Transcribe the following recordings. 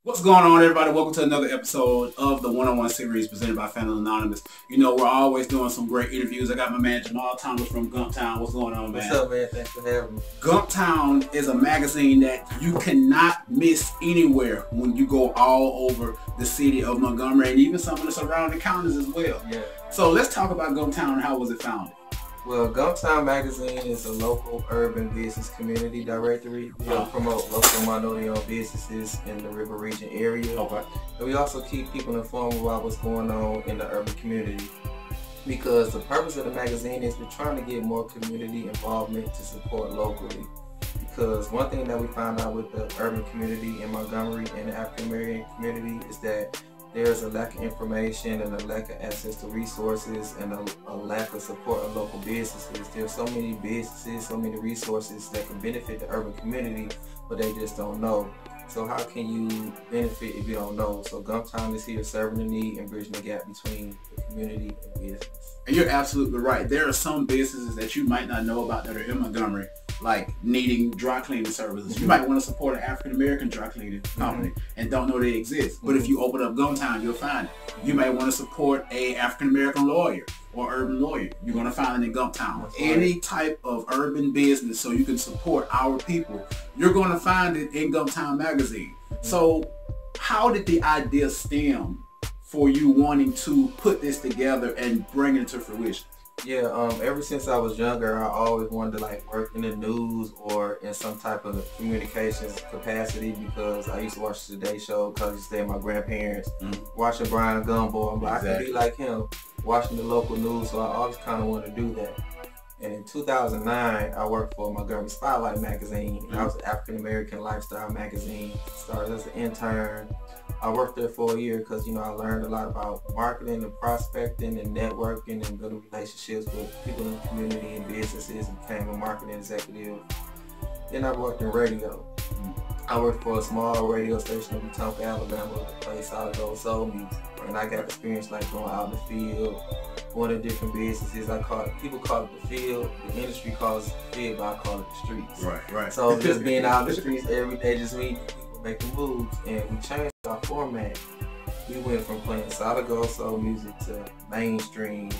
What's going on, everybody? Welcome to another episode of the one-on-one series presented by Fandoms Anonymous. You know, we're always doing some great interviews. I got my man Jamal Thomas from GumpTown. What's going on, man? What's up, man? Thanks for having me. GumpTown is a magazine that you cannot miss anywhere when you go all over the city of Montgomery and even some of the surrounding counties as well. Yeah. So let's talk about GumpTown and how was it founded? Well, GumpTown Magazine is a local urban business community directory. We promote local minority-owned businesses in the River Region area. Okay. And we also keep people informed about what's going on in the urban community. Because the purpose of the magazine is we're trying to get more community involvement to support locally. Because one thing that we found out with the urban community in Montgomery and the African American community is that there's a lack of information and a lack of access to resources and a lack of support of local businesses. There's so many businesses, so many resources that can benefit the urban community, but they just don't know. So how can you benefit if you don't know? So GumpTown is here serving the need and bridging the gap between the community and business. And you're absolutely right. There are some businesses that you might not know about that are in Montgomery, like needing dry cleaning services. You might want to support an African American dry cleaning company and don't know they exist. But if you open up GumpTown, you'll find it. You may want to support a African American lawyer or urban lawyer. You're going to find it in GumpTown. Any type of urban business so you can support our people, you're going to find it in GumpTown Magazine. So how did the idea stem for you wanting to put this together and bring it to fruition? Yeah, ever since I was younger, I always wanted to like work in the news or in some type of communications capacity because I used to watch the Today Show because I used to stay with my grandparents, watching Brian Gumbel. I'm like, I could be like him, watching the local news, so I always kind of wanted to do that. And in 2009, I worked for Montgomery Spotlight magazine. And I was an African American lifestyle magazine. Started as an intern. I worked there for a year because, you know, I learned a lot about marketing and prospecting and networking and building relationships with people in the community and businesses and became a marketing executive. Then I worked in radio. I worked for a small radio station in Wetumpka, Alabama that played solid gold soul music. And I got experience like going out in the field, going to different businesses. People call it the field, the industry calls it the field, but I call it the streets. Right. So just being out in the streets every day, just meeting people, making moves, and we changed our format. We went from playing solid gold soul music to mainstream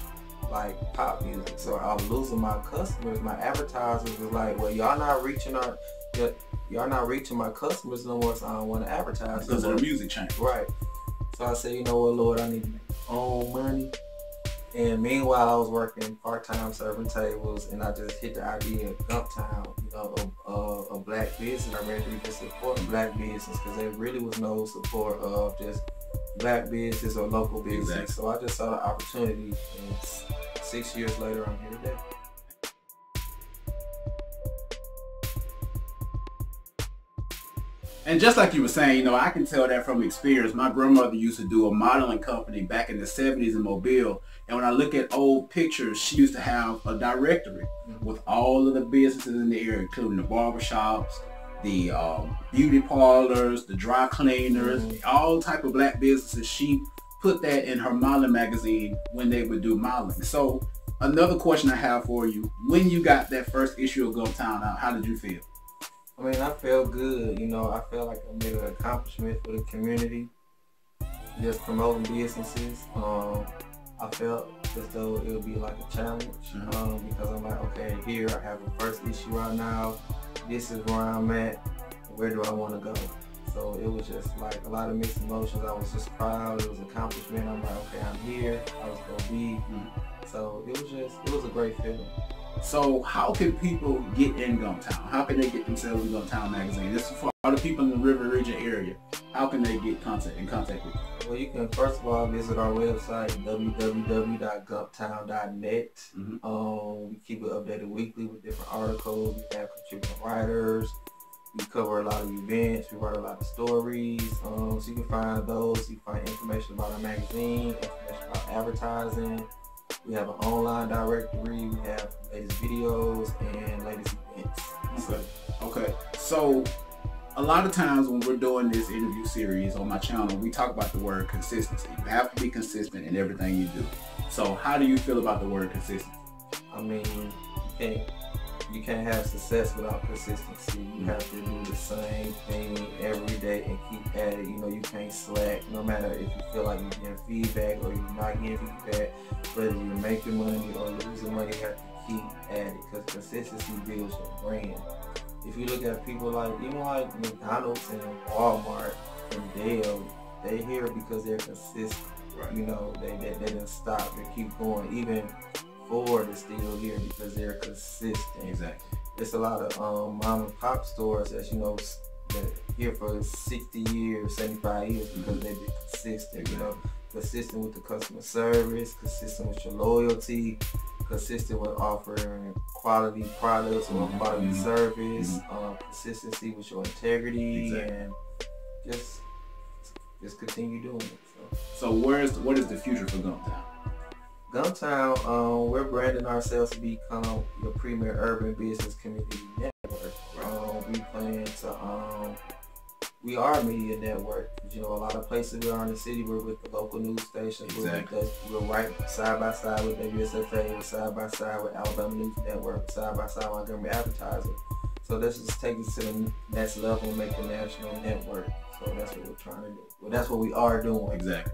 like pop music. So I was losing my customers. My advertisers was like, well, y'all not reaching my customers no more, so I don't want to advertise. Because of the music change. Right. So I said, you know what, Lord, I need to make my own money. And meanwhile, I was working part-time serving tables, and I just hit the idea of GumpTown, you know, a black business. I ready to support black business because there really was no support of just black business or local business. Exactly. So I just saw the opportunity, and 6 years later, I'm here today. And just like you were saying, you know, I can tell that from experience. My grandmother used to do a modeling company back in the 70s in Mobile. And when I look at old pictures, she used to have a directory with all of the businesses in the area, including the barbershops, the beauty parlors, the dry cleaners, all type of black businesses. She put that in her modeling magazine when they would do modeling. So another question I have for you, when you got that first issue of GumpTown out, how did you feel? I mean, I felt good, you know, I felt like I made an accomplishment for the community, just promoting businesses. I felt as though it would be like a challenge because I'm like, okay, here I have a first issue right now, this is where I'm at, where do I want to go? So it was just like a lot of mixed emotions. I was just proud, it was an accomplishment. I'm like, okay, I'm here, I was going to be. So it was a great feeling. So how can people get in GumpTown? How can they get themselves in GumpTown Magazine? This is for all the people in the River Region area. How can they get in contact with you? Well, you can first of all visit our website, www.gumptown.net. We keep it updated weekly with different articles. We have contributing writers. We cover a lot of events. We write a lot of stories. So you can find those. You can find information about our magazine, information about advertising. We have an online directory. We have latest videos and latest events. Okay. So a lot of times when we're doing this interview series on my channel, we talk about the word consistency. You have to be consistent in everything you do. So how do you feel about the word consistency? I mean, you can't have success without consistency. You have to do the same thing every day and keep at at it. You know, you can't slack no matter if you feel like you're getting feedback or you're not getting feedback. Whether you're making money or losing money, you have to keep at it because consistency builds your brand. If you look at people like, even like McDonald's and Walmart and Dale, they here because they're consistent. Right. You know, they didn't stop, they keep going. Even Ford is still here because they're consistent. Exactly. There's a lot of mom and pop stores that's, you know, that here for 60 years, 75 years because they've been consistent. You know, consistent with the customer service, consistent with your loyalty, consistent with offering quality products or quality service, consistency with your integrity, and just continue doing it. So what is the future for GumpTown? GumpTown, we're branding ourselves to become your premier urban business community network. We plan to, we are a media network. You know, a lot of places we are in the city, we're with the local news stations. Exactly. We're right side by side with WSFA, we're side by side with Alabama News Network, side by side with Montgomery Advertiser. So let's just take it to the next level and make a national network. So that's what we're trying to do. Well, that's what we are doing. Exactly.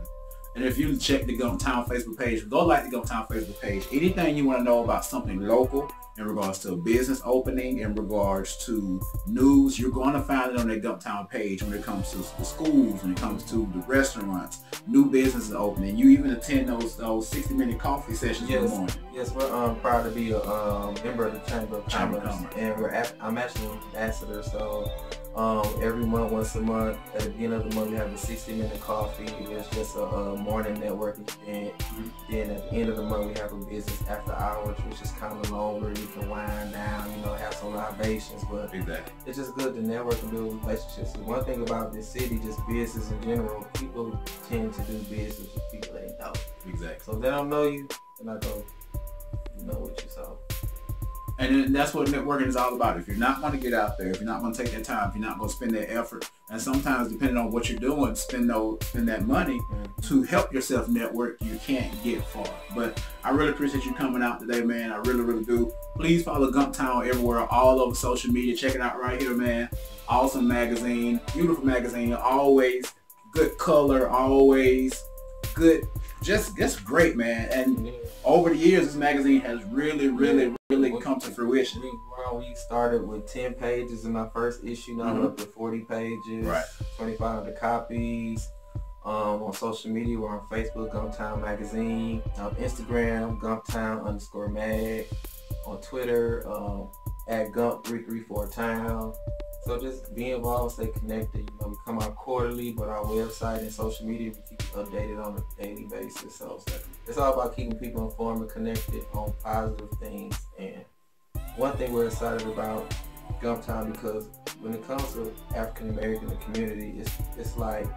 And if you check the GumpTown Facebook page, go like the GumpTown Facebook page. Anything you want to know about something local in regards to a business opening, in regards to news, you're going to find it on that GumpTown page when it comes to the schools, when it comes to the restaurants, new businesses opening. You even attend those 60-minute coffee sessions in the morning. Yes, we're proud to be a member of the Chamber of Commerce. And I'm actually an ambassador, so every month, once a month, at the beginning of the month, we have a 60-minute coffee. It's just a morning networking event. Then at the end of the month, we have a business after hours, which is kind of longer. You can wind down, you know, have some libations, but it's just good to network and build relationships. The one thing about this city, just business in general, people tend to do business with people they know. Exactly. So if they don't know you, they're not going to know what you saw. And that's what networking is all about. If you're not going to get out there, if you're not going to take that time, if you're not going to spend that effort, and sometimes depending on what you're doing, spend that money to help yourself network, you can't get far. But I really appreciate you coming out today, man. I really, really do. Please follow GumpTown everywhere, all over social media. Check it out right here, man. Awesome magazine, beautiful magazine, always good color, always good, just great, man. And over the years, this magazine has really come to fruition. We started with 10 pages in my first issue. Now we're up to 40 pages, 2,500 copies. On social media, we're on Facebook, GumpTown Magazine. Instagram, GumpTown_mag. On Twitter, at Gump334Town. So just be involved, stay connected. You know, we come out quarterly, but our website and social media, we keep updated on a daily basis. So it's all about keeping people informed and connected on positive things. And one thing we're excited about GumpTown, because when it comes to African American community, it's like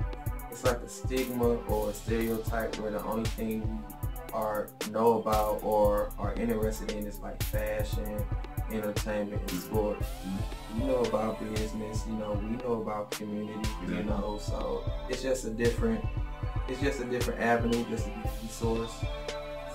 a stigma or a stereotype where the only thing we know about or are interested in is like fashion, entertainment, and sports. You know about business, you know, we know about community, you know, so it's just a different avenue, just a different resource.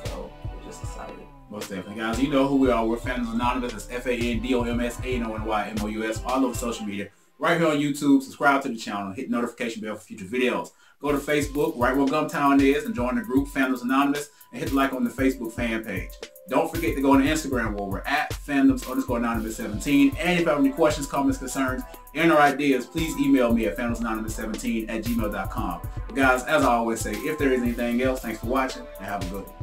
So we're just excited. Most definitely, guys. You know who we are. We're Fandoms Anonymous. It's FANDOMS all over social media. Right here on YouTube. Subscribe to the channel. Hit the notification bell for future videos. Go to Facebook, right where GumpTown is, and join the group Fandoms Anonymous, and hit the like on the Facebook fan page. Don't forget to go on Instagram where we're at Fandoms_Anonymous17. And if you have any questions, comments, concerns, and or ideas, please email me at fandomsanonymous17@gmail.com. But guys, as I always say, if there is anything else, thanks for watching and have a good one.